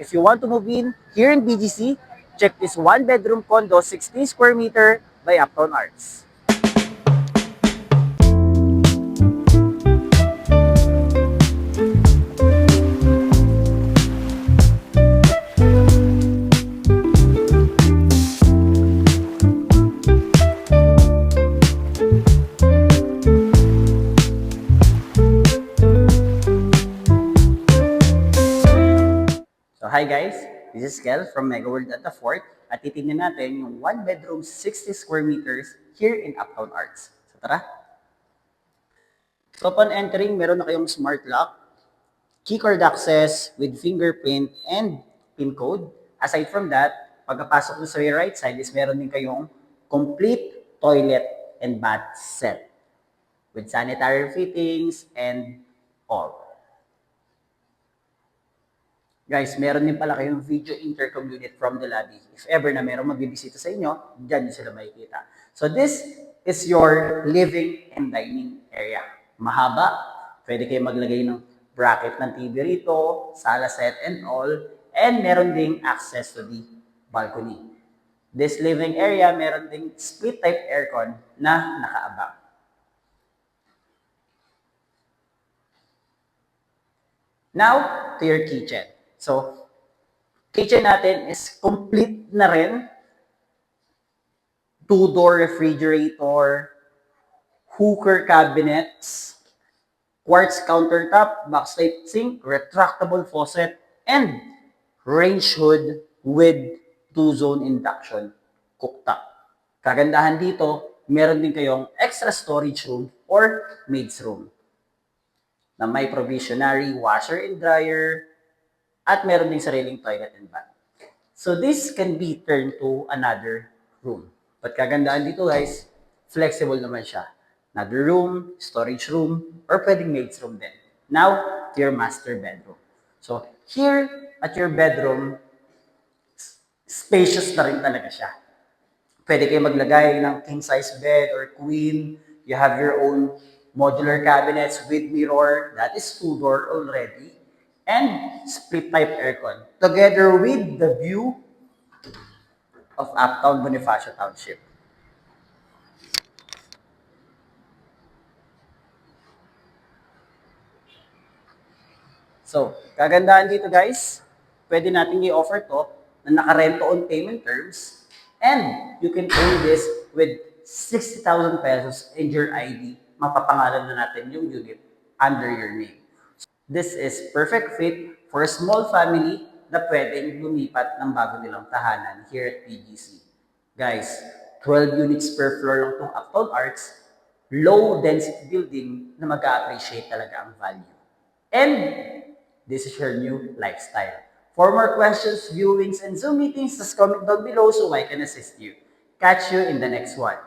If you want to move in here in BGC, check this one-bedroom condo, 16 square meter by Uptown Arts. So hi guys, this is Kel from Mega World at the Fort at titingnan natin yung one bedroom 60 square meters here in Uptown Arts. So tara! So upon entering, meron na kayong smart lock, keycard access with fingerprint and PIN code. Aside from that, pagkapasok nyo sa right side is meron din kayong complete toilet and bath set with sanitary fittings and all. Guys, meron din pala kayong video intercom unit from the lobby. If ever na meron magbibisita sa inyo, dyan nyo sila makikita. So this is your living and dining area. Mahaba. Pwede kayo maglagay ng bracket ng TV rito, sala set and all. And meron ding access to the balcony. This living area, meron ding split type aircon na nakaabang. Now, to your kitchen. So, kitchen natin is complete na rin. Two-door refrigerator, hooker cabinets, quartz countertop, backside sink, retractable faucet, and range hood with two-zone induction cooktop. Kagandahan dito, meron din kayong extra storage room or maid's room na may provisionary washer and dryer, at meron ding sariling toilet and bath. So this can be turned to another room. But kagandahan dito guys, flexible naman siya. Another room, storage room, or pwedeng maid's room din. Now, your master bedroom. So here at your bedroom, spacious na rin talaga siya. Pwede kayo maglagay ng king size bed or queen. You have your own modular cabinets with mirror. That is two-door already. And split type aircon together with the view of Uptown Bonifacio Township. So, kagandahan dito guys, pwede natin i-offer to na nakarento on payment terms and you can own this with 60,000 pesos and your ID. Mapapangalan na natin yung unit under your name. This is perfect fit for a small family na pwedeng lumipat ng bago nilang tahanan here at PGC. Guys, 12 units per floor lang itong Uptown Arts, low density building na mag-appreciate talaga ang value. And this is your new lifestyle. For more questions, viewings, and Zoom meetings, just comment down below so I can assist you. Catch you in the next one.